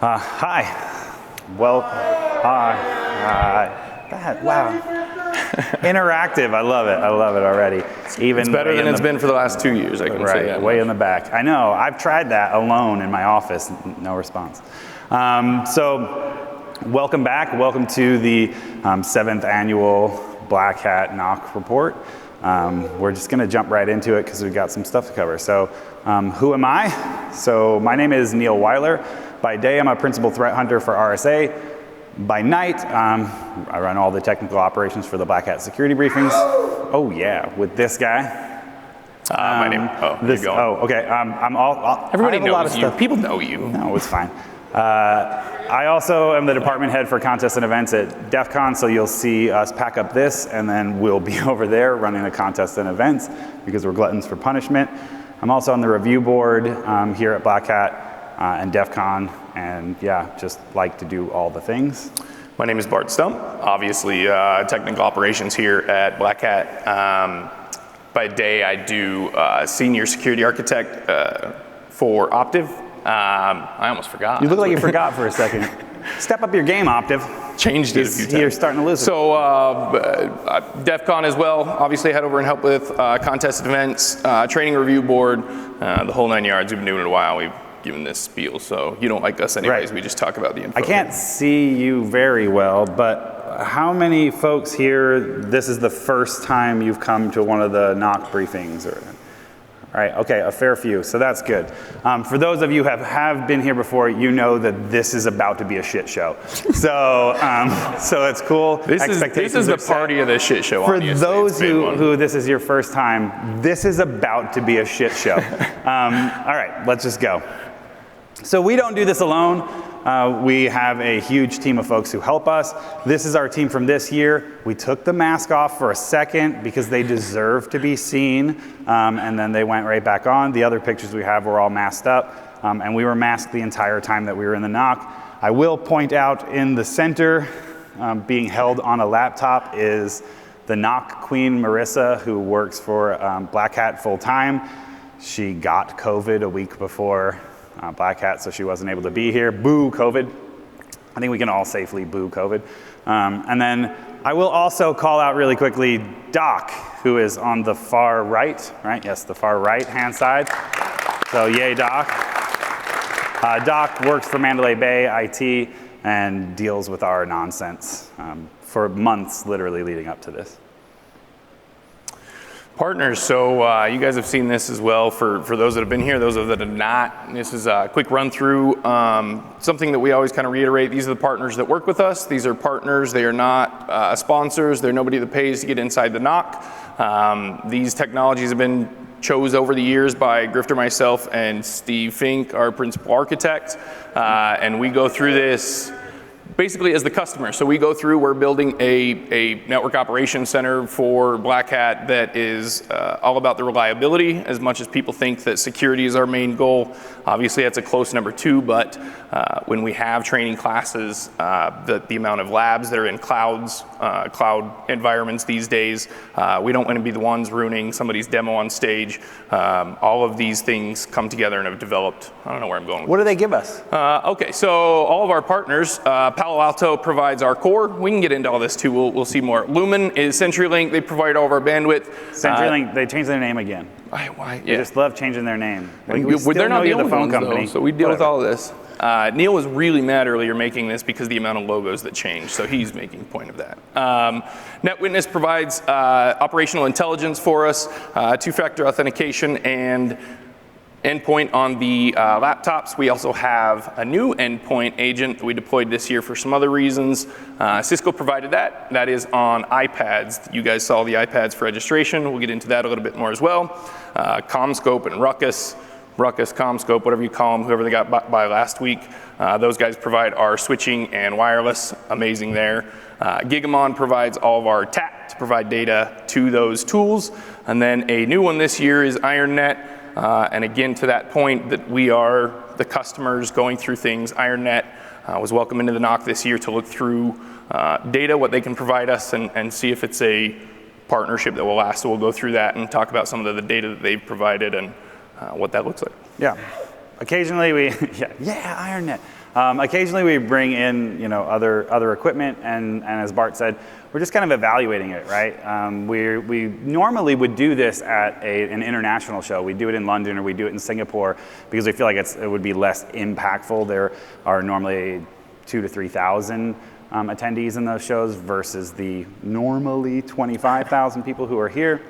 Hi. Well, wow. Interactive. I love it. I love it already. It's better than it's been for the last 2 years, I can say that. Way in the back. I know. I've tried that alone in my office. No response. So welcome back. Welcome to the 7th annual Black Hat NOC report. We're just going to jump right into it because we've got some stuff to cover. So who am I? So my name is Neil Wyler. By day, I'm a principal threat hunter for RSA. By night, I run all the technical operations for the Black Hat security briefings. Oh yeah, with this guy. My name. Oh, this. Oh, okay. I'm all. Everybody knows a lot of you. Stuff. People know you. No, it's fine. I also am the department head for contests and events at DEF CON, so you'll see us pack up this, and then we'll be over there running the contests and events because we're gluttons for punishment. I'm also on the review board here at Black Hat and DEF CON, and yeah, just like to do all the things. My name is Bart Stump, obviously technical operations here at Black Hat. By day, I do senior security architect for Optiv. I almost forgot. You look like you forgot for a second. Step up your game, Optiv. Changed it a few times. You're starting to lose it. So DEF CON as well. Obviously head over and help with contest events, training review board, the whole 9 yards. We've been doing it a while. We've given this spiel, so you don't like us anyways. Right. We just talk about the info. I can't see you very well, but how many folks here, this is the first time you've come to one of the NOC briefings? Right, okay, a fair few, so that's good. For those of you who have been here before, you know that this is about to be a shit show. So so it's cool. This is the party of the shit show, For those who this is your first time, this is about to be a shit show. All right, let's just go. So we don't do this alone. We have a huge team of folks who help us. This is our team from this year. We took the mask off for a second because they deserve to be seen, and then they went right back on. The other pictures we have were all masked up, and we were masked the entire time that we were in the NOC. I will point out in the center, being held on a laptop, is the NOC Queen Marissa, who works for Black Hat full time. She got COVID a week before Black Hat, so she wasn't able to be here. Boo, COVID. I think we can all safely boo COVID. And then I will also call out really quickly Doc, who is on the far right? Yes, the far right-hand side. So yay, Doc. Doc works for Mandalay Bay IT and deals with our nonsense for months, literally leading up to this. Partners, so you guys have seen this as well. For those that have been here, those that have not, this is a quick run through. Something that we always kind of reiterate, these are the partners that work with us. These are partners, they are not sponsors, they're nobody that pays to get inside the NOC. These technologies have been chose over the years by Grifter, myself, and Steve Fink, our principal architect. And we go through this basically as the customer. So we go through, we're building a network operations center for Black Hat that is all about the reliability. As much as people think that security is our main goal, obviously that's a close number 2, but when we have training classes, the amount of labs that are in cloud environments these days, we don't want to be the ones ruining somebody's demo on stage. All of these things come together and have developed, I don't know where I'm going with What do they give us? Okay, so all of our partners, Palo Alto provides our core. We can get into all this too, we'll see more. Lumen is CenturyLink, they provide all of our bandwidth. CenturyLink, they changed their name again. Why? They just love changing their name. Like, they're not the phone company, though, so we deal with all of this. Neil was really mad earlier making this because of the amount of logos that changed, so he's making a point of that. NetWitness provides operational intelligence for us, two-factor authentication, and endpoint on the laptops. We also have a new endpoint agent that we deployed this year for some other reasons. Cisco provided that. That is on iPads. You guys saw the iPads for registration. We'll get into that a little bit more as well. CommScope and Ruckus, CommScope, whatever you call them, whoever they got by last week. Those guys provide our switching and wireless. Amazing there. Gigamon provides all of our TAP to provide data to those tools. And then a new one this year is IronNet. And again, to that point that we are the customers going through things. IronNet was welcome into the NOC this year to look through data, what they can provide us, and see if it's a partnership that will last. So we'll go through that and talk about some of the data that they've provided and what that looks like. Yeah. occasionally we, IronNet. Occasionally we bring in, other equipment, and as Bart said, we're just kind of evaluating it, right? We normally would do this at an international show. We do it in London or we do it in Singapore because we feel like it would be less impactful. There are normally 2,000 to 3,000 attendees in those shows versus the normally 25,000 people who are here.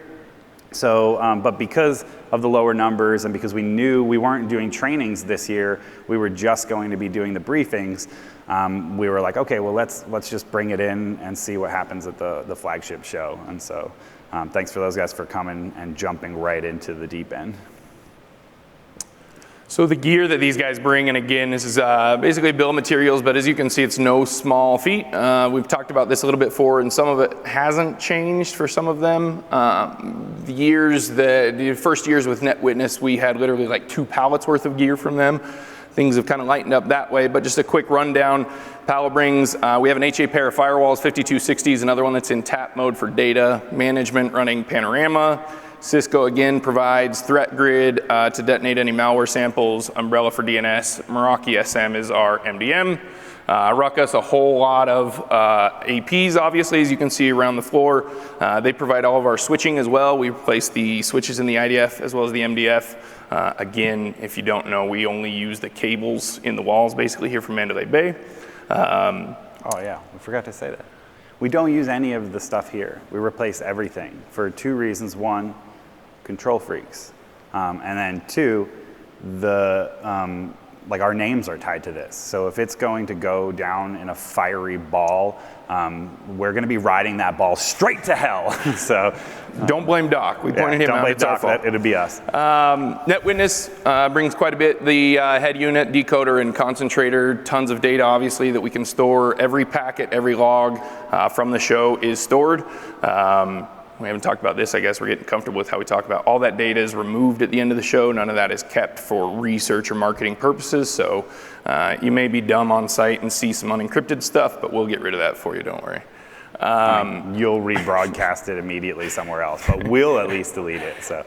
So, but because of the lower numbers and because we knew we weren't doing trainings this year, we were just going to be doing the briefings, we were like, okay, well, let's just bring it in and see what happens at the flagship show. And so thanks for those guys for coming and jumping right into the deep end. So the gear that these guys bring, and again, this is basically bill of materials, but as you can see, it's no small feat. We've talked about this a little bit before, and some of it hasn't changed for some of them. The first years with NetWitness, we had literally like 2 pallets worth of gear from them. Things have kind of lightened up that way, but just a quick rundown. Palo brings, we have an HA pair of firewalls, 5260s, another one that's in tap mode for data management running Panorama. Cisco again provides threat grid to detonate any malware samples, Umbrella for DNS, Meraki SM is our MDM. Ruckus, a whole lot of APs, obviously, as you can see around the floor. They provide all of our switching as well. We replace the switches in the IDF as well as the MDF. Again, if you don't know, we only use the cables in the walls basically here from Mandalay Bay. Oh yeah, we forgot to say that. We don't use any of the stuff here. We replace everything for 2 reasons. 1, control freaks. And then 2, our names are tied to this. So if it's going to go down in a fiery ball, we're going to be riding that ball straight to hell. So don't blame Doc. We pointed him out. Don't blame Doc. It'll be us. NetWitness brings quite a bit. The head unit, decoder, and concentrator, tons of data, obviously, that we can store. Every packet, every log from the show is stored. We haven't talked about this, I guess. We're getting comfortable with how we talk about all that data is removed at the end of the show. None of that is kept for research or marketing purposes. So you may be dumb on site and see some unencrypted stuff, but we'll get rid of that for you, don't worry. You'll rebroadcast it immediately somewhere else, but we'll at least delete it. So.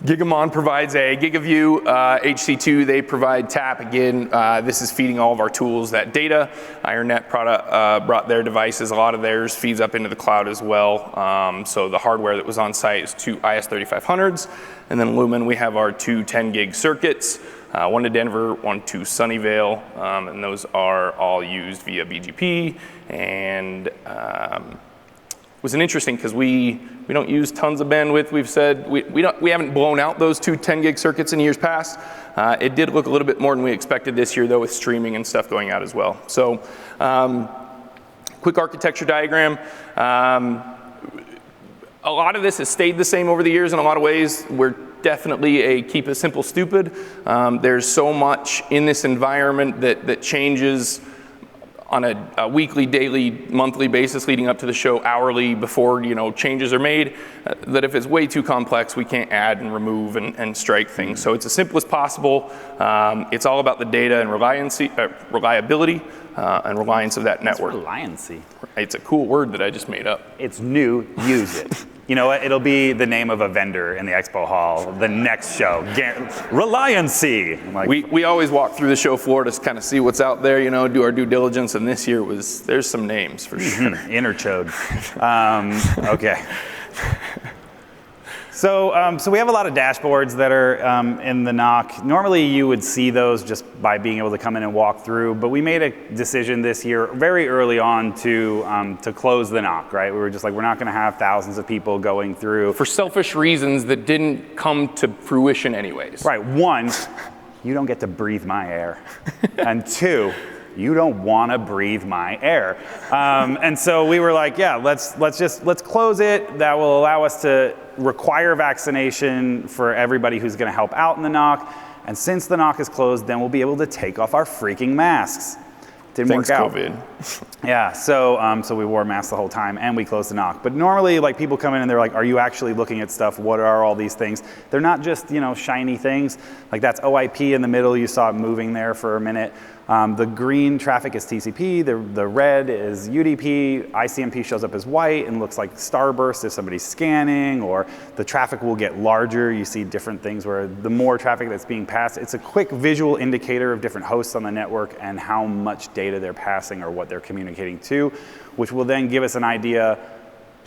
Gigamon provides a GigaView, HC2, they provide TAP. Again, this is feeding all of our tools that data. IronNet brought their devices, a lot of theirs feeds up into the cloud as well. So the hardware that was on site is 2 IS3500s. And then Lumen, we have our 2 10 gig circuits, 1 to Denver, 1 to Sunnyvale, and those are all used via BGP. And was an interesting because we don't use tons of bandwidth. We've said we haven't blown out those 2 10 gig circuits in years past. It did look a little bit more than we expected this year though, with streaming and stuff going out as well. So quick architecture diagram. A lot of this has stayed the same over the years in a lot of ways. We're definitely a keep it simple stupid. There's so much in this environment that changes on a weekly, daily, monthly basis leading up to the show, hourly, before changes are made, that if it's way too complex, we can't add and remove and strike things. So it's as simple as possible. It's all about the data and reliability and reliance of that network. Reliancy. It's a cool word that I just made up. It's new, use it. You know what? It'll be the name of a vendor in the expo hall the next show. Reliancy. We always walk through the show floor to kind of see what's out there, do our due diligence. And this year there's some names for sure. Interchode. Okay. So we have a lot of dashboards that are in the NOC. Normally you would see those just by being able to come in and walk through, but we made a decision this year very early on to close the NOC, right? We were just like, we're not gonna have thousands of people going through. For selfish reasons that didn't come to fruition anyways. Right, 1, you don't get to breathe my air. And 2, you don't want to breathe my air. And so we were like, yeah, let's close it. That will allow us to require vaccination for everybody who's going to help out in the NOC. And since the NOC is closed, then we'll be able to take off our freaking masks. Didn't Thanks, work out. COVID. Yeah, so we wore masks the whole time and we closed the NOC. But normally, like, people come in and they're like, are you actually looking at stuff? What are all these things? They're not just, shiny things. Like, that's OIP in the middle. You saw it moving there for a minute. The green traffic is TCP, the red is UDP, ICMP shows up as white and looks like starburst if somebody's scanning, or the traffic will get larger. You see different things where the more traffic that's being passed, it's a quick visual indicator of different hosts on the network and how much data they're passing or what they're communicating to, which will then give us an idea,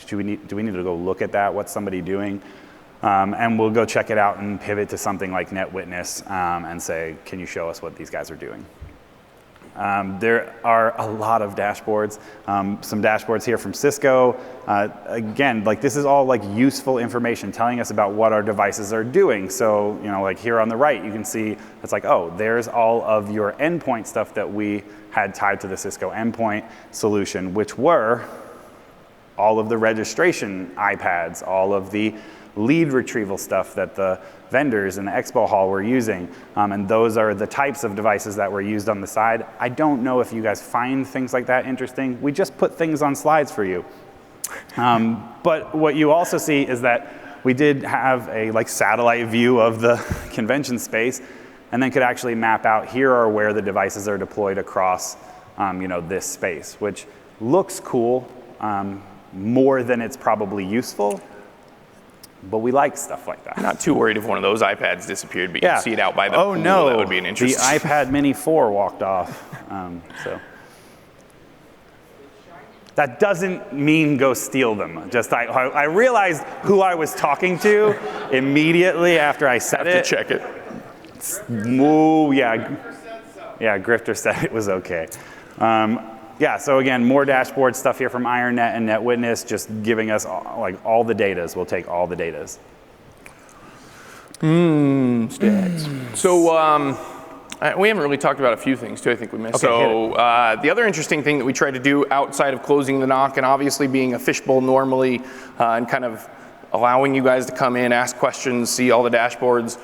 do we need to go look at that? What's somebody doing? And we'll go check it out and pivot to something like NetWitness and say, can you show us what these guys are doing? There are a lot of dashboards, some dashboards here from Cisco. Again, like this is all like useful information telling us about what our devices are doing. So, you know, like here on the right, you can see it's like, oh, there's all of your endpoint stuff that we had tied to the Cisco endpoint solution, which were all of the registration iPads, all of the lead retrieval stuff that the vendors in the expo hall were using. And those are the types of devices that were used on the side. I don't know if you guys find things like that interesting. We just put things on slides for you. But what you also see is that we did have a like satellite view of the convention space, and then could actually map out here are where the devices are deployed across you know, this space, which looks cool more than it's probably useful. But we like stuff like that. I'm not too worried if one of those iPads disappeared, but you can see it out by the pool. No, that would be an interesting. The iPad Mini 4 walked off. So that doesn't mean go steal them. Just I realized who I was talking to immediately after I said it. Have to check it. Oh yeah, yeah. Grifter said it was okay. Yeah, so again, more dashboard stuff here from IronNet and NetWitness, just giving us all the datas. We'll take all the datas. Stats. So we haven't really talked about a few things too, I think we missed. Okay, the other interesting thing that we try to do outside of closing the NOC and obviously being a fishbowl normally and kind of allowing you guys to come in, ask questions, see all the dashboards,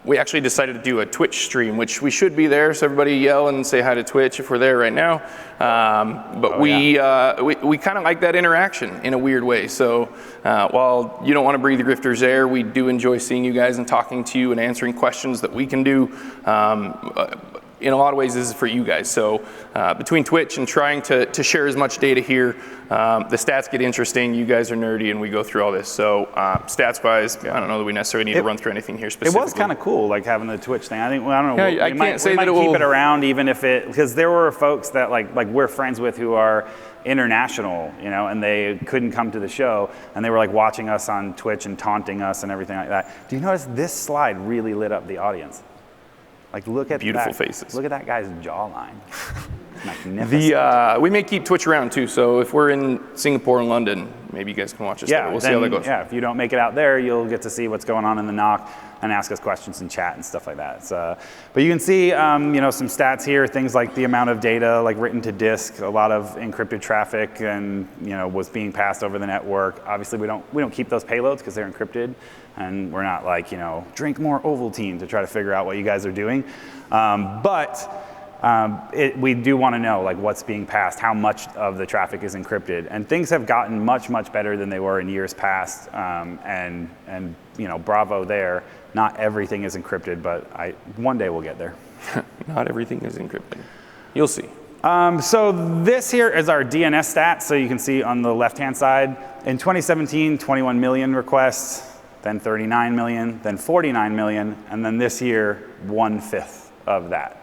we actually decided to do a Twitch stream, which we should be there, so everybody yell and say hi to Twitch if we're there right now. But we kind of like that interaction in a weird way. So while you don't want to breathe the Grifter's air, we do enjoy seeing you guys and talking to you and answering questions that we can do. In a lot of ways, this is for you guys. So between Twitch and trying to share as much data here, the stats get interesting. You guys are nerdy, and we go through all this. So stats-wise, I don't know that we necessarily need to run through anything here specifically. It was kind of cool, like having the Twitch thing. I think, well, I don't know. Yeah, we might keep it around, even if it, because there were folks that like we're friends with who are international, you know, and they couldn't come to the show, and they were like watching us on Twitch and taunting us and everything like that. Do you notice this slide really lit up the audience? Like, look at beautiful faces. Look at that guy's jawline. Magnificent. We may keep Twitch around too. So if we're in Singapore and London, maybe you guys can watch us. Yeah, we'll see how that goes. Yeah, if you don't make it out there, you'll get to see what's going on in the NOC and ask us questions and chat and stuff like that. But you can see, you know, some stats here, things like the amount of data, like written to disk, a lot of encrypted traffic, and you know, was being passed over the network. Obviously, we don't keep those payloads because they're encrypted, and we're not like, you know, drink more Ovaltine to try to figure out what you guys are doing. We do want to know like what's being passed, how much of the traffic is encrypted, and things have gotten much better than they were in years past. And you know, bravo there. Not everything is encrypted, but one day we'll get there. Not everything is encrypted. You'll see. So this here is our DNS stats. So you can see on the left-hand side, in 2017, 21 million requests, then 39 million, then 49 million, and then this year, 1/5 of that.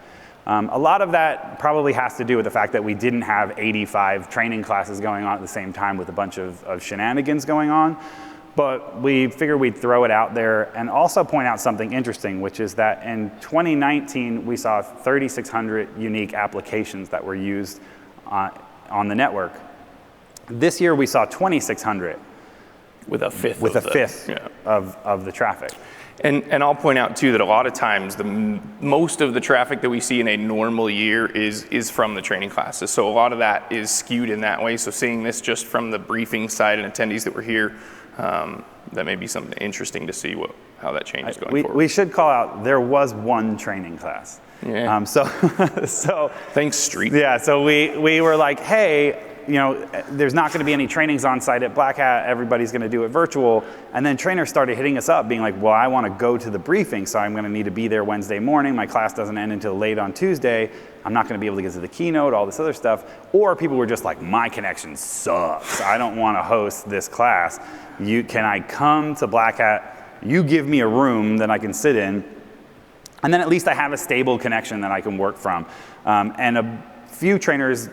A lot of that probably has to do with the fact that we didn't have 85 training classes going on at the same time with a bunch of shenanigans going on. But we figured we'd throw it out there and also point out something interesting, which is that in 2019, we saw 3,600 unique applications that were used on the network. This year, we saw 2,600. With a fifth of the traffic. And I'll point out too that a lot of times most of the traffic that we see in a normal year is from the training classes. So a lot of that is skewed in that way. So seeing this just from the briefing side and attendees that were here, that may be something interesting to see how that changes going forward. We should call out there was one training class. Yeah. So thanks, Street. Yeah. So we were like, hey, there's not going to be any trainings on site at Black Hat. Everybody's going to do it virtual. And then trainers started hitting us up being like, well, I want to go to the briefing, so I'm going to need to be there Wednesday morning. My class doesn't end until late on Tuesday. I'm not going to be able to get to the keynote, all this other stuff. Or people were just like, my connection sucks. I don't want to host this class. Can I come to Black Hat? You give me a room that I can sit in. And then at least I have a stable connection that I can work from. And a few trainers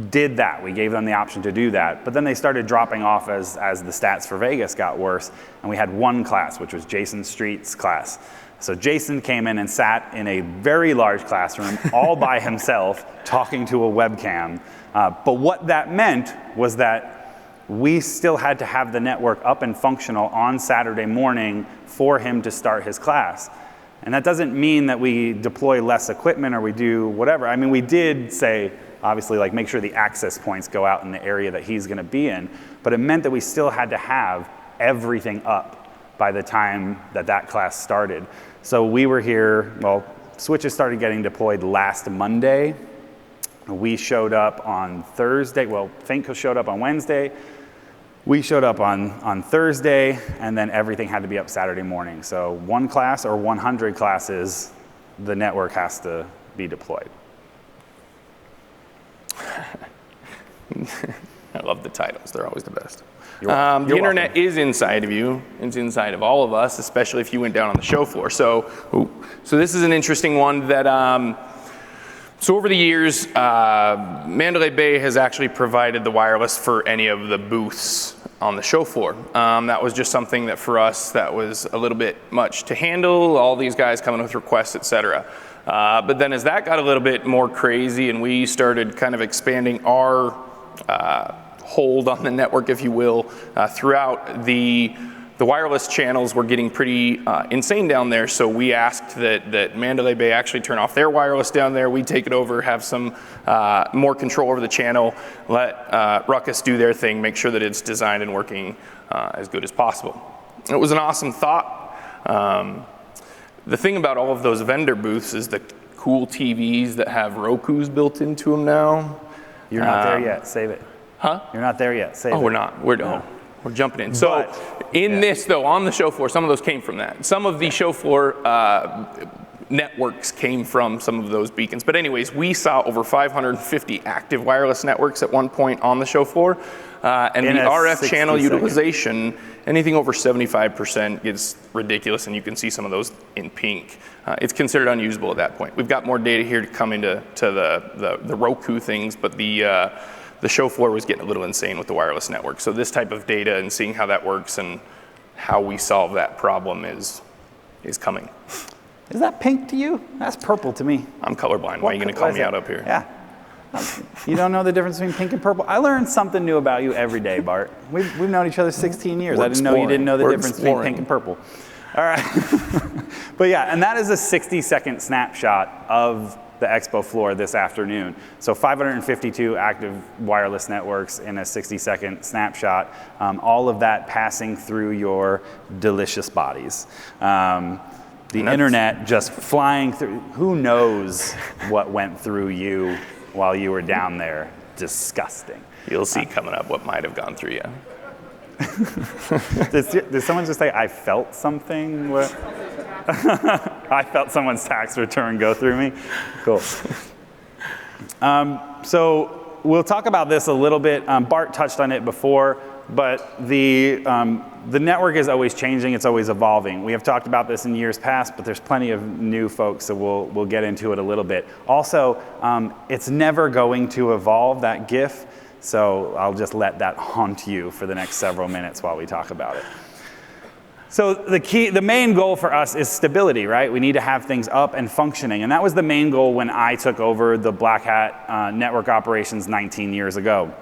did that. We gave them the option to do that. But then they started dropping off as the stats for Vegas got worse. And we had one class, which was Jason Street's class. So Jason came in and sat in a very large classroom all by himself talking to a webcam. But what that meant was that we still had to have the network up and functional on Saturday morning for him to start his class. And that doesn't mean that we deploy less equipment or we do whatever. I mean, we did say, obviously, like make sure the access points go out in the area that he's going to be in. But it meant that we still had to have everything up by the time that class started. So we were here, well, switches started getting deployed last Monday. We showed up on Thursday. Well, Fink showed up on Wednesday. We showed up on Thursday, and then everything had to be up Saturday morning. So one class or 100 classes, the network has to be deployed. I love the titles. They're always the best. You're the internet welcome. is inside of you. It's inside of all of us, especially if you went down on the show floor. So this is an interesting one that, so over the years, Mandalay Bay has actually provided the wireless for any of the booths on the show floor. That was just something that for us, that was a little bit much to handle, all these guys coming with requests, et cetera. But then as that got a little bit more crazy and we started kind of expanding our hold on the network, if you will, throughout the wireless channels were getting pretty insane down there. So we asked that Mandalay Bay actually turn off their wireless down there. We take it over, have some more control over the channel, let Ruckus do their thing, make sure that it's designed and working as good as possible. It was an awesome thought. The thing about all of those vendor booths is the cool TVs that have Roku's built into them now. You're not there yet. Save it. Huh? You're not there yet. Save it. Oh, we're not. We're jumping in. So this, though, on the show floor, some of those came from that. Some of the show floor networks came from some of those beacons. But anyways, we saw over 550 active wireless networks at one point on the show floor. And the RF channel utilization, anything over 75% is ridiculous, and you can see some of those in pink. It's considered unusable at that point. We've got more data here to come into the Roku things, but the show floor was getting a little insane with the wireless network. So this type of data and seeing how that works and how we solve that problem is coming. Is that pink to you? That's purple to me. I'm colorblind. Why are you going to call me out up here? Yeah. You don't know the difference between pink and purple? I learn something new about you every day, Bart. We've known each other 16 years. I didn't know you didn't know the difference between pink and purple. All right. But yeah, and that is a 60-second snapshot of the expo floor this afternoon. So 552 active wireless networks in a 60-second snapshot, all of that passing through your delicious bodies. The internet just flying through. Who knows what went through you while you were down there? Disgusting. You'll see coming up what might have gone through you. Did someone just say, I felt something? What? I felt someone's tax return go through me? Cool. So we'll talk about this a little bit. Bart touched on it before, but the network is always changing. It's always evolving. We have talked about this in years past, but there's plenty of new folks, so we'll get into it a little bit. Also, it's never going to evolve, that GIF, so I'll just let that haunt you for the next several minutes while we talk about it. So the main goal for us is stability, right? We need to have things up and functioning, and that was the main goal when I took over the Black Hat network operations 19 years ago.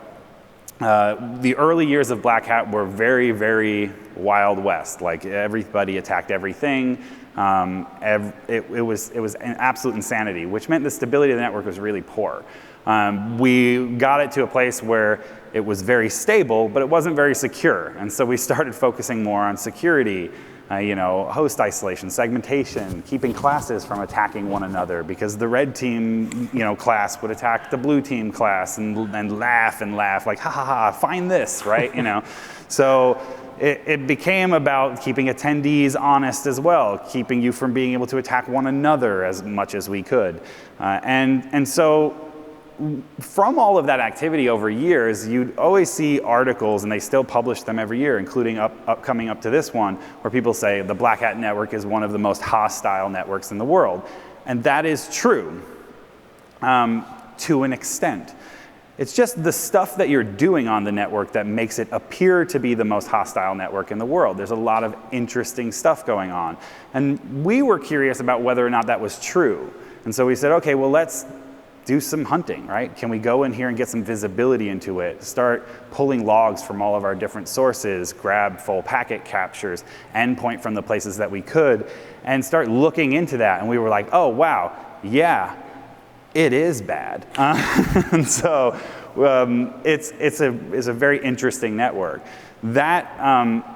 The early years of Black Hat were very, very Wild West. Like everybody attacked everything. It was an absolute insanity, which meant the stability of the network was really poor. We got it to a place where it was very stable, but it wasn't very secure. And so we started focusing more on security. host isolation, segmentation, keeping classes from attacking one another, because the red team, class would attack the blue team class and laugh like, ha ha ha, find this, right? So it became about keeping attendees honest as well, keeping you from being able to attack one another as much as we could. And so from all of that activity over years, you'd always see articles, and they still publish them every year, including coming up to this one, where people say the Black Hat network is one of the most hostile networks in the world. And that is true to an extent. It's just the stuff that you're doing on the network that makes it appear to be the most hostile network in the world. There's a lot of interesting stuff going on. And we were curious about whether or not that was true. And so we said, okay, well, let's do some hunting, right? Can we go in here and get some visibility into it? Start pulling logs from all of our different sources, grab full packet captures, endpoint from the places that we could, and start looking into that. And we were like, oh, wow, yeah, it is bad. And so it's a very interesting network. That,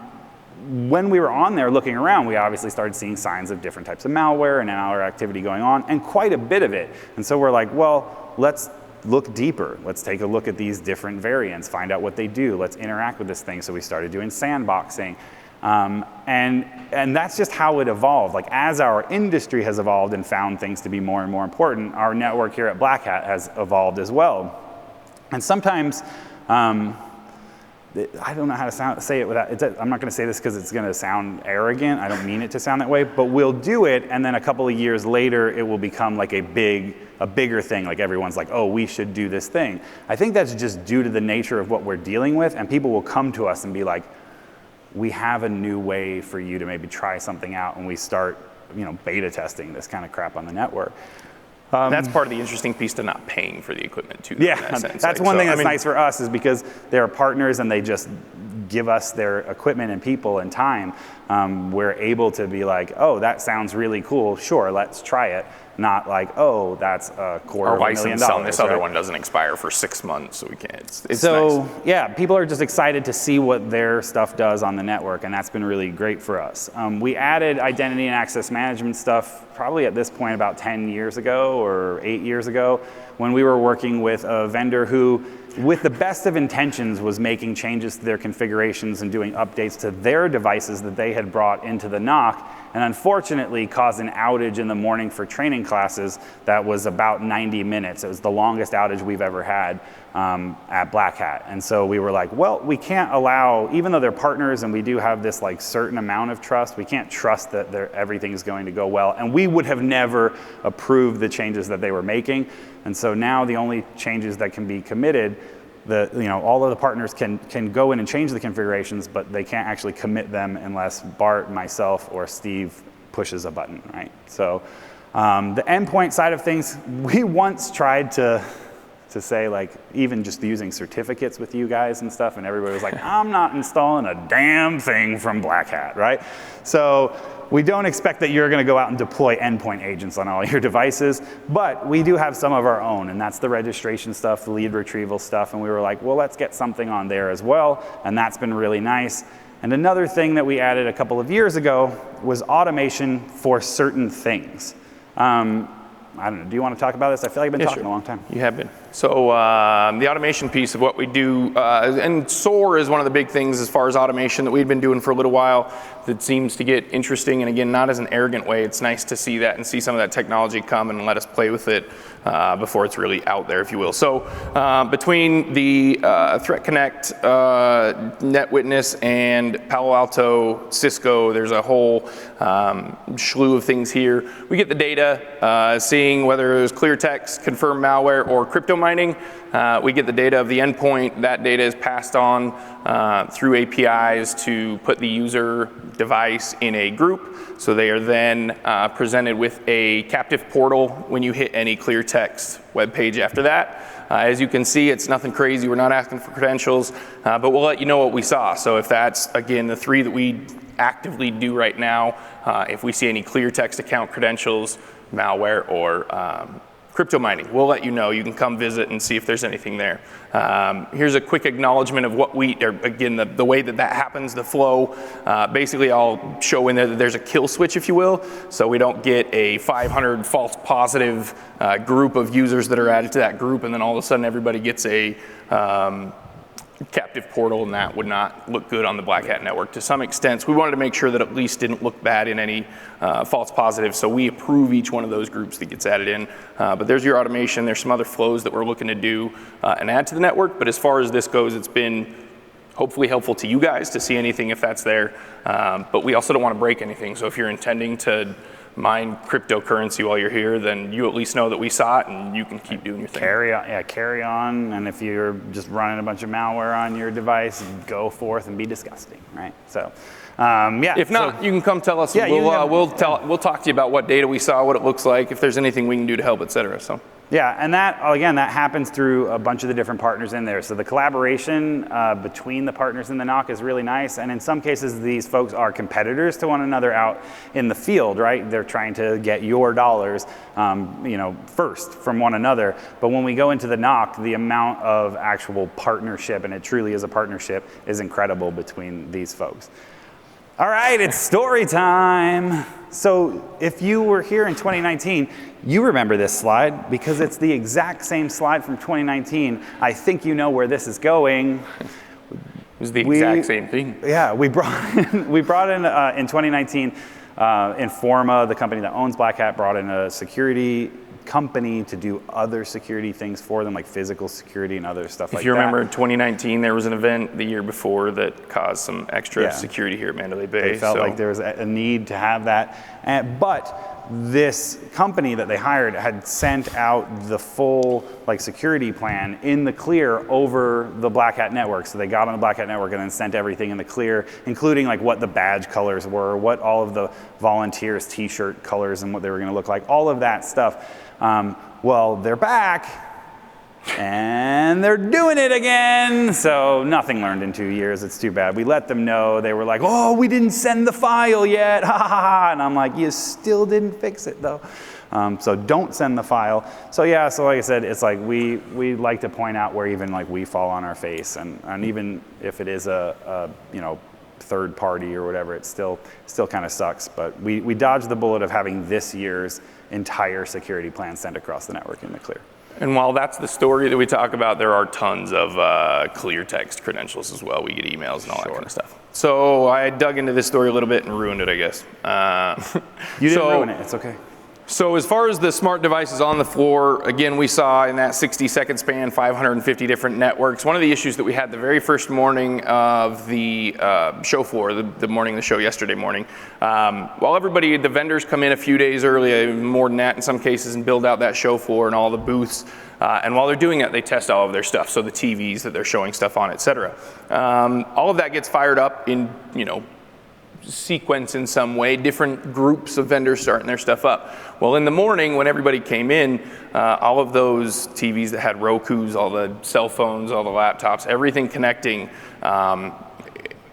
when we were on there looking around, we obviously started seeing signs of different types of malware and malware activity going on, and quite a bit of it. And so we're like, well, let's look deeper. Let's take a look at these different variants, find out what they do. Let's interact with this thing. So we started doing sandboxing. And that's just how it evolved. Like, as our industry has evolved and found things to be more and more important, our network here at Black Hat has evolved as well. And sometimes, I don't know how to say it without, I'm not going to say this because it's going to sound arrogant. I don't mean it to sound that way, but we'll do it, and then a couple of years later, it will become like a bigger thing. Like, everyone's like, oh, we should do this thing. I think that's just due to the nature of what we're dealing with, and people will come to us and be like, we have a new way for you to maybe try something out, and we start, beta testing this kind of crap on the network. That's part of the interesting piece to not paying for the equipment too. Yeah, that's one thing that's nice for us, is because they're partners and they just give us their equipment and people and time. We're able to be like, oh, that sounds really cool. Sure, let's try it. Not like, oh, that's $250,000. Our license on this other one doesn't expire for 6 months, so we can't. It's so nice. Yeah, people are just excited to see what their stuff does on the network, and that's been really great for us. We added identity and access management stuff probably at this point about 10 years ago or 8 years ago, when we were working with a vendor who, with the best of intentions, was making changes to their configurations and doing updates to their devices that they had brought into the NOC, and unfortunately caused an outage in the morning for training classes that was about 90 minutes. It was the longest outage we've ever had at Black Hat. And so we were like, well, we can't allow, even though they're partners and we do have this like certain amount of trust, we can't trust that everything is going to go well. And we would have never approved the changes that they were making. And so now the only changes that can be committed, all of the partners can go in and change the configurations, but they can't actually commit them unless Bart, myself, or Steve pushes a button, right? So the endpoint side of things, we once tried to say, like, even just using certificates with you guys and stuff, and everybody was like, I'm not installing a damn thing from Black Hat, right? So we don't expect that you're going to go out and deploy endpoint agents on all your devices, but we do have some of our own, and that's the registration stuff, the lead retrieval stuff, and we were like, well, let's get something on there as well, and that's been really nice. And another thing that we added a couple of years ago was automation for certain things. I don't know, do you want to talk about this? I feel like I've been talking a long time. You have been. So the automation piece of what we do, and SOAR is one of the big things as far as automation that we've been doing for a little while that seems to get interesting, and again, not as an arrogant way. It's nice to see that and see some of that technology come and let us play with it before it's really out there, if you will. So between the Threat Connect, NetWitness, and Palo Alto, Cisco, there's a whole slew of things here. We get the data, seeing whether there's clear text, confirmed malware, or crypto mining. We get the data of the endpoint. That data is passed on through APIs to put the user device in a group. So they are then presented with a captive portal when you hit any clear text web page after that. As you can see, it's nothing crazy. We're not asking for credentials, but we'll let you know what we saw. So if that's, again, the 3 that we actively do right now, if we see any clear text account credentials, malware, or crypto mining. We'll let you know. You can come visit and see if there's anything there. Here's a quick acknowledgement of what again, the way that happens, the flow. Basically, I'll show in there that there's a kill switch, if you will, so we don't get a 500 false positive group of users that are added to that group, and then all of a sudden everybody gets a captive portal, and that would not look good on the Black Hat network to some extent. So we wanted to make sure that at least didn't look bad in any false positives. So we approve each one of those groups that gets added in. But there's your automation. There's some other flows that we're looking to do and add to the network. But as far as this goes, it's been hopefully helpful to you guys to see anything if that's there. But we also don't want to break anything. So if you're intending to mine cryptocurrency while you're here, then you at least know that we saw it and you can keep doing your thing. Carry on, and if you're just running a bunch of malware on your device, go forth and be disgusting, right? So, If not, you can come tell us. Yeah, we'll talk to you about what data we saw, what it looks like, if there's anything we can do to help, et cetera. So. Yeah, and that happens through a bunch of the different partners in there. So the collaboration between the partners in the NOC is really nice, and in some cases these folks are competitors to one another out in the field, right? They're trying to get your dollars, first from one another. But when we go into the NOC, the amount of actual partnership, and it truly is a partnership, is incredible between these folks. All right, it's story time. So if you were here in 2019, you remember this slide because it's the exact same slide from 2019. I think you know where this is going. It was the exact same thing. Yeah, we brought in 2019, Informa, the company that owns Black Hat, brought in a security company to do other security things for them, like physical security and other stuff like that. If you remember in 2019, there was an event the year before that caused some extra security here at Mandalay Bay. They felt like there was a need to have that. But this company that they hired had sent out the full security plan in the clear over the Black Hat network. So they got on the Black Hat network and then sent everything in the clear, including what the badge colors were, what all of the volunteers t-shirt colors and what they were going to look like, all of that stuff. Well, they're back and they're doing it again. So nothing learned in 2 years. It's too bad. We let them know. They were like, oh, we didn't send the file yet. Ha ha ha. And I'm like, you still didn't fix it though. So don't send the file. So yeah, so like I said, it's we like to point out where even we fall on our face, and even if it is a third party or whatever, it still kind of sucks. But we dodged the bullet of having this year's entire security plan sent across the network in the clear. And while that's the story that we talk about, there are tons of clear text credentials as well. We get emails and all that kind of stuff. So I dug into this story a little bit and ruined it, I guess. You didn't ruin it. It's okay. So as far as the smart devices on the floor, again, we saw in that 60-second span 550 different networks. One of the issues that we had the very first morning of the show floor, the morning of the show yesterday morning, while the vendors come in a few days early, more than that in some cases, and build out that show floor and all the booths. And while they're doing that, they test all of their stuff, so the TVs that they're showing stuff on, et cetera. All of that gets fired up in, sequence in some way, different groups of vendors starting their stuff up. Well, in the morning when everybody came in, all of those TVs that had Rokus, all the cell phones, all the laptops, everything connecting,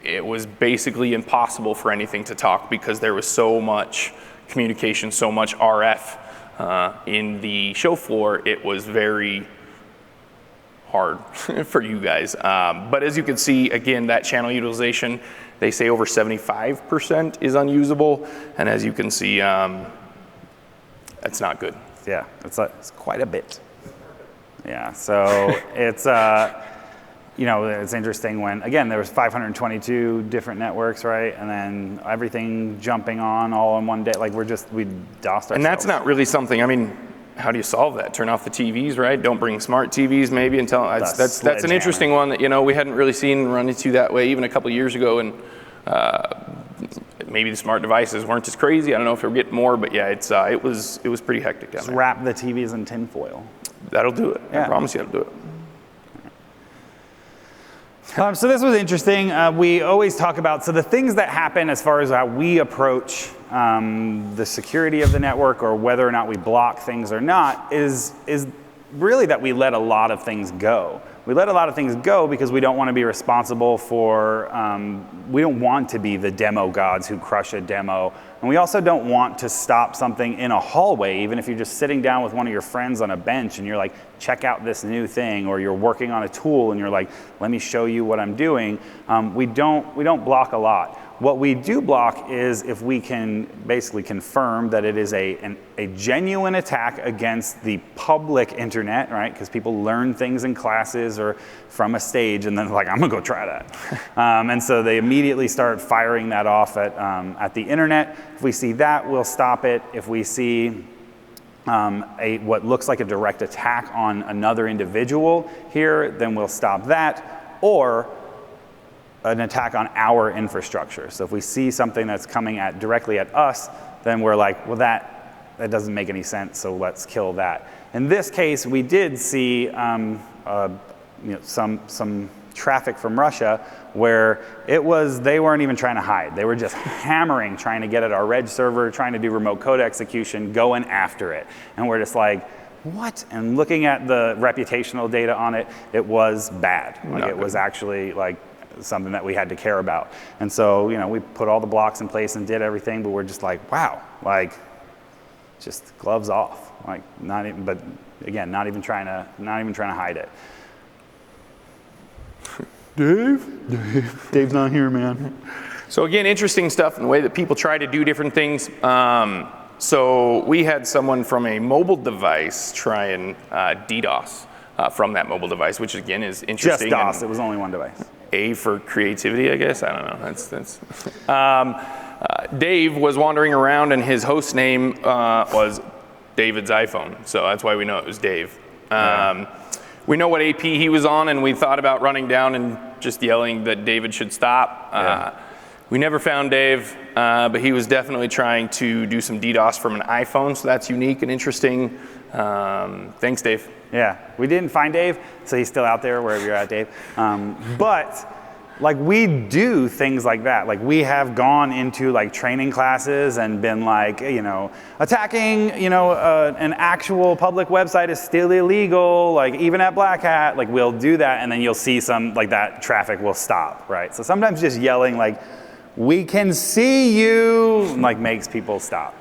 it was basically impossible for anything to talk because there was so much communication, so much RF in the show floor. It was very hard for you guys. But as you can see, again, that channel utilization, they say over 75% is unusable, and as you can see, it's not good. Yeah, it's quite a bit. Yeah, so it's it's interesting when, again, there was 522 different networks, right? And then everything jumping on all in one day. We DOSed ourselves. And that's not really something, how do you solve that? Turn off the TVs, right? Don't bring smart TVs maybe until, that's an interesting one that, we hadn't really seen run into that way even a couple of years ago, and maybe the smart devices weren't as crazy. I don't know if we're getting more, but yeah, it was pretty hectic down there. Wrap the TVs in tin foil. That'll do it. Yeah. I promise you that'll do it. So this was interesting. We always talk about, the things that happen as far as how we approach the security of the network or whether or not we block things or not is really that we let a lot of things go. We let a lot of things go because we don't want to be responsible for, we don't want to be the demo gods who crush a demo. And we also don't want to stop something in a hallway, even if you're just sitting down with one of your friends on a bench and you're like, check out this new thing, or you're working on a tool and you're like, let me show you what I'm doing. We don't block a lot. What we do block is if we can basically confirm that it is a genuine attack against the public internet, right? Because people learn things in classes or from a stage and then like, I'm gonna go try that. And so they immediately start firing that off at the internet. If we see that, we'll stop it. If we see what looks like a direct attack on another individual here, then we'll stop that. Or an attack on our infrastructure. So if we see something that's coming directly at us, then we're like, well, that doesn't make any sense, so let's kill that. In this case, we did see some traffic from Russia where they weren't even trying to hide. They were just hammering, trying to get at our reg server, trying to do remote code execution, going after it. And we're just like, what? And looking at the reputational data on it, it was bad. Like, it was actually like something that we had to care about. And so, we put all the blocks in place and did everything, but we're just like, wow, like, just gloves off. Like, not even, but again, not even trying to hide it. Dave's not here, man. So again, interesting stuff in the way that people try to do different things. So we had someone from a mobile device try and DDoS from that mobile device, which again is interesting. Just DOS, it was only one device. A for creativity, I guess. I don't know. That's. Dave was wandering around, and his host name was David's iPhone, so that's why we know it was Dave. We know what AP he was on, and we thought about running down and just yelling that David should stop. We never found Dave, but he was definitely trying to do some DDoS from an iPhone, so that's unique and interesting. Thanks, Dave. Yeah, we didn't find Dave, so he's still out there wherever you're at, Dave. But like, we do things like that. Like, we have gone into like training classes and been like, attacking, an actual public website is still illegal. Like, even at Black Hat, like, we'll do that, and then you'll see some like that traffic will stop, right? So sometimes just yelling like, we can see you, like, makes people stop.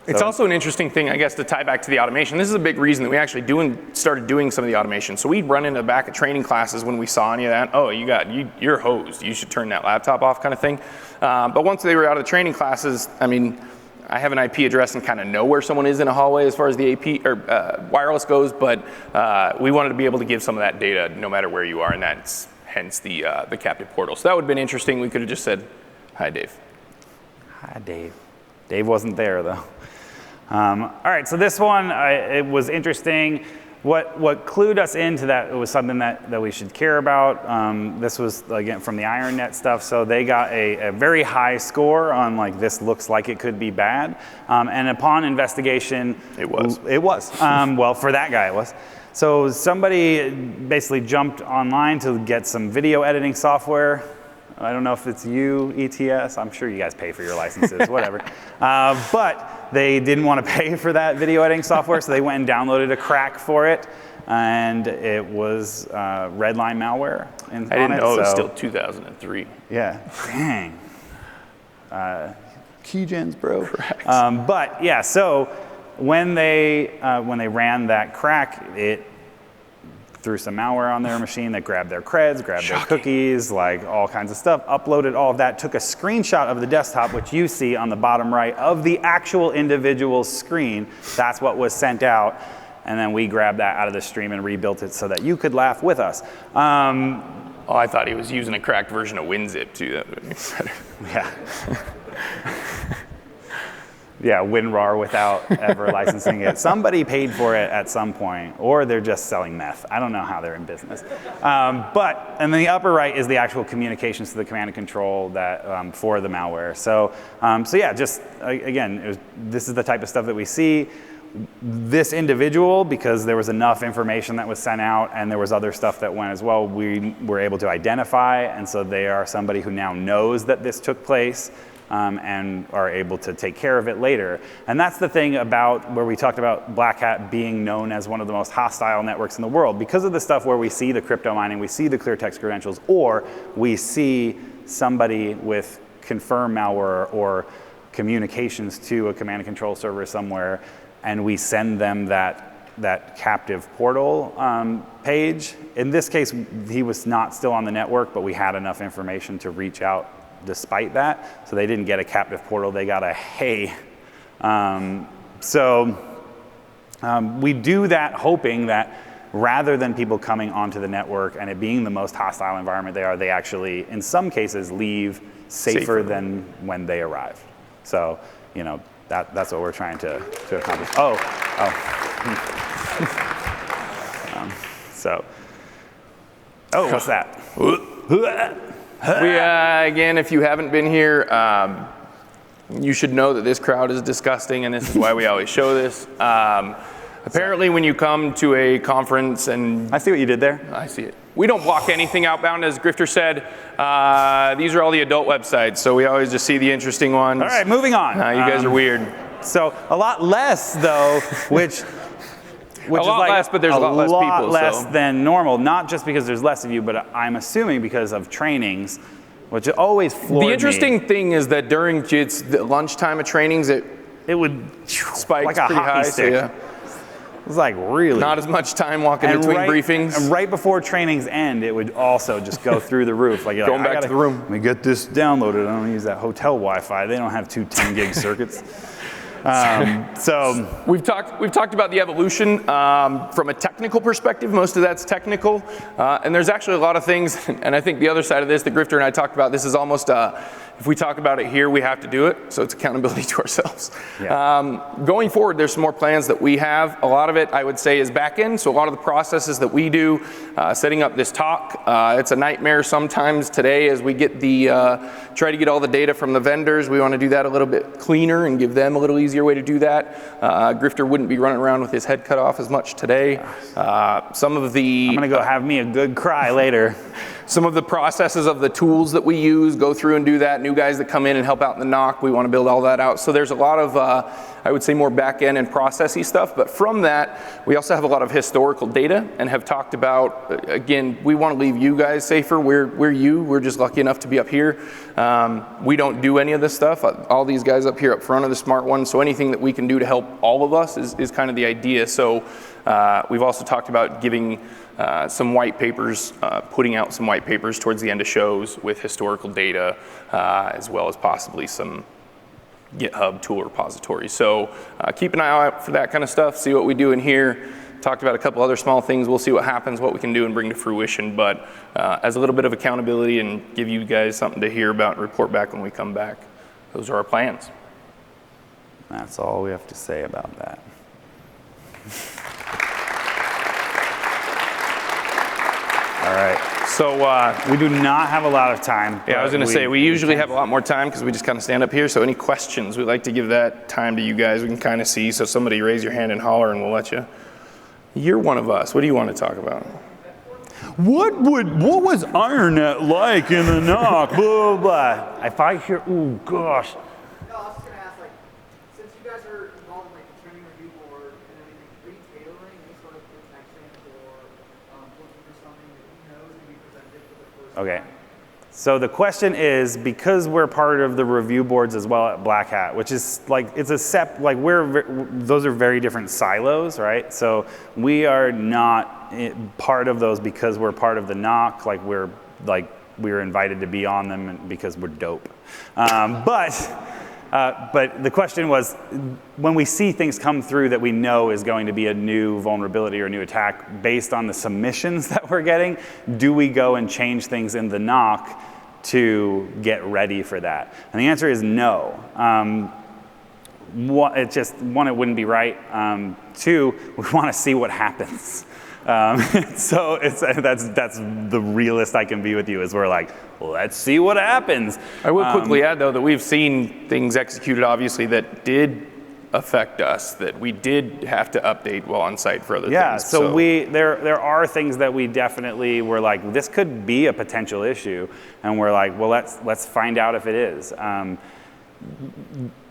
It's also an interesting thing, I guess, to tie back to the automation. This is a big reason that we actually started doing some of the automation. So we'd run into the back of training classes when we saw any of that. Oh, you're hosed. You should turn that laptop off, kind of thing. But once they were out of the training classes, I mean, I have an IP address and kind of know where someone is in a hallway as far as the AP or wireless goes. But we wanted to be able to give some of that data no matter where you are, and that's hence the captive portal. So that would have been interesting. We could have just said, "Hi, Dave." Hi, Dave. Dave wasn't there though. All right, so this one, it was interesting. What clued us into that, it was something that we should care about. This was, again, from the IronNet stuff. So they got a very high score on, like, this looks like it could be bad. And upon investigation, it was. Well, for that guy, it was. So somebody basically jumped online to get some video editing software. I don't know if it's you, ETS. I'm sure you guys pay for your licenses, whatever. But they didn't want to pay for that video editing software, so they went and downloaded a crack for it, and it was Redline malware. I didn't know it was still 2003. Yeah, dang. Keygens, bro. Correct. But yeah, so when they ran that crack, it threw some malware on their machine that grabbed their creds, grabbed their cookies, like all kinds of stuff, uploaded all of that, took a screenshot of the desktop, which you see on the bottom right of the actual individual screen. That's what was sent out. And then we grabbed that out of the stream and rebuilt it so that you could laugh with us. I thought he was using a cracked version of WinZip too. That would be better. Yeah. Yeah, WinRAR without ever licensing it. Somebody paid for it at some point, or they're just selling meth. I don't know how they're in business. And then the upper right is the actual communications to the command and control that for the malware. So yeah, just again, this is the type of stuff that we see. This individual, because there was enough information that was sent out and there was other stuff that went as well, we were able to identify, and so they are somebody who now knows that this took place. and are able to take care of it later. And that's the thing about where we talked about Black Hat being known as one of the most hostile networks in the world, because of the stuff where we see the crypto mining, we see the clear text credentials, or we see somebody with confirm malware or communications to a command and control server somewhere, and we send them that captive portal page. In this case, he was not still on the network, but we had enough information to reach out despite that. So they didn't get a captive portal, they got a hey. We do that hoping that rather than people coming onto the network and it being the most hostile environment they actually, in some cases, leave safer than when they arrive. So, you know, that's what we're trying to accomplish. What's that? Again, if you haven't been here, you should know that this crowd is disgusting, and this is why we always show this. Apparently, when you come to a conference and... I see what you did there. I see it. We don't block anything outbound, as Grifter said. These are all the adult websites, so we always just see the interesting ones. All right, moving on. You guys are weird. So a lot less, though, which a lot less, but there's a lot less people. A lot less than normal, not just because there's less of you, but I'm assuming because of trainings, which always floored me. The interesting thing is that during the lunchtime of trainings, it would spike like a pretty hockey high. stick. So, yeah. It was like really. Not as much time walking between briefings. And right before trainings end, it would also just go through the roof. Like going back to the room. Let me get this downloaded. I don't use that hotel Wi-Fi. They don't have two 10-gig circuits. So we've talked about the evolution from a technical perspective. Most of that's technical, and there's actually a lot of things. And I think the other side of this, that Grifter and I talked about, this is almost if we talk about it here, we have to do it. So it's accountability to ourselves. Yeah. Going forward, there's some more plans that we have. A lot of it, I would say, is back end. So a lot of the processes that we do, setting up this talk, it's a nightmare sometimes today as we get try to get all the data from the vendors. We want to do that a little bit cleaner and give them a little easier way to do that. Grifter wouldn't be running around with his head cut off as much today. Some of the... I'm going to go have me a good cry later. Some of the processes of the tools that we use, go through and do that. New guys that come in and help out in the NOC, we want to build all that out. So there's a lot of, I would say, more back-end and processy stuff. But from that, we also have a lot of historical data and have talked about, again, we want to leave you guys safer. We're just lucky enough to be up here. We don't do any of this stuff. All these guys up here up front are the smart ones. So anything that we can do to help all of us is kind of the idea. So we've also talked about giving some white papers, putting out some white papers towards the end of shows with historical data, as well as possibly some GitHub tool repositories. So keep an eye out for that kind of stuff, see what we do in here. Talked about a couple other small things. We'll see what happens, what we can do and bring to fruition. But as a little bit of accountability and give you guys something to hear about and report back when we come back. Those are our plans. That's all we have to say about that. All right, so we do not have a lot of time. Yeah, I was going to say, we usually have a lot more time because we just kind of stand up here. So any questions, we'd like to give that time to you guys. We can kind of see. So somebody raise your hand and holler and we'll let you. You're one of us. What do you want to talk about? What was IronNet like in the NOC? Blah, blah, blah. If I hear, oh gosh. No, I was just going to ask, like, since you guys are involved in like the training review board and everything, are you tailoring any sort of protection or looking for something that you know is going to be presented for the first Okay. time? So the question is, because we're part of the review boards as well at Black Hat, which is like, it's a those are very different silos, right? So we are not part of those because we're part of the NOC, we're invited to be on them because we're dope. But the question was, when we see things come through that we know is going to be a new vulnerability or a new attack based on the submissions that we're getting, do we go and change things in the NOC to get ready for that? And the answer is no. It wouldn't be right. Two, we want to see what happens. So that's the realist I can be with you, is we're like, let's see what happens. I will quickly add, though, that we've seen things executed, obviously, that did affect us, that we did have to update while on site for other things. Yeah, so there are things that we definitely were like, this could be a potential issue, and we're like, well, let's find out if it is.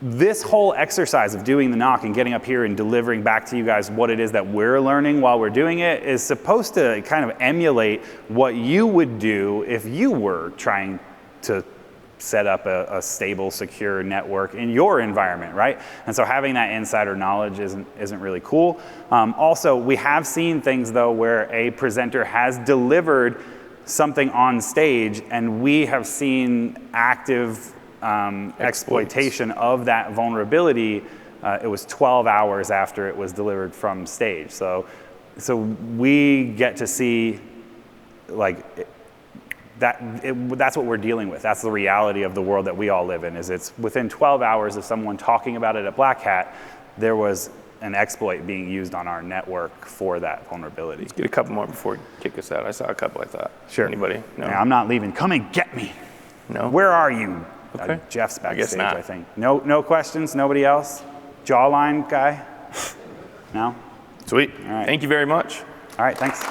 this whole exercise of doing the NOC and getting up here and delivering back to you guys what it is that we're learning while we're doing it is supposed to kind of emulate what you would do if you were trying to set up a stable, secure network in your environment, right? And so having that insider knowledge isn't really cool. Also, we have seen things though where a presenter has delivered something on stage and we have seen active exploitation of that vulnerability. It was 12 hours after it was delivered from stage. So we get to see like that's what we're dealing with. That's the reality of the world that we all live in, is it's within 12 hours of someone talking about it at Black Hat, there was an exploit being used on our network for that vulnerability. Let's get a couple more before you kick us out. I saw a couple, I thought. Sure. Anybody? No? Yeah, I'm not leaving. Come and get me. No? Where are you? Okay. Jeff's backstage, I guess not. I think. No questions? Nobody else? Jawline guy? No? Sweet. All right. Thank you very much. All right, thanks.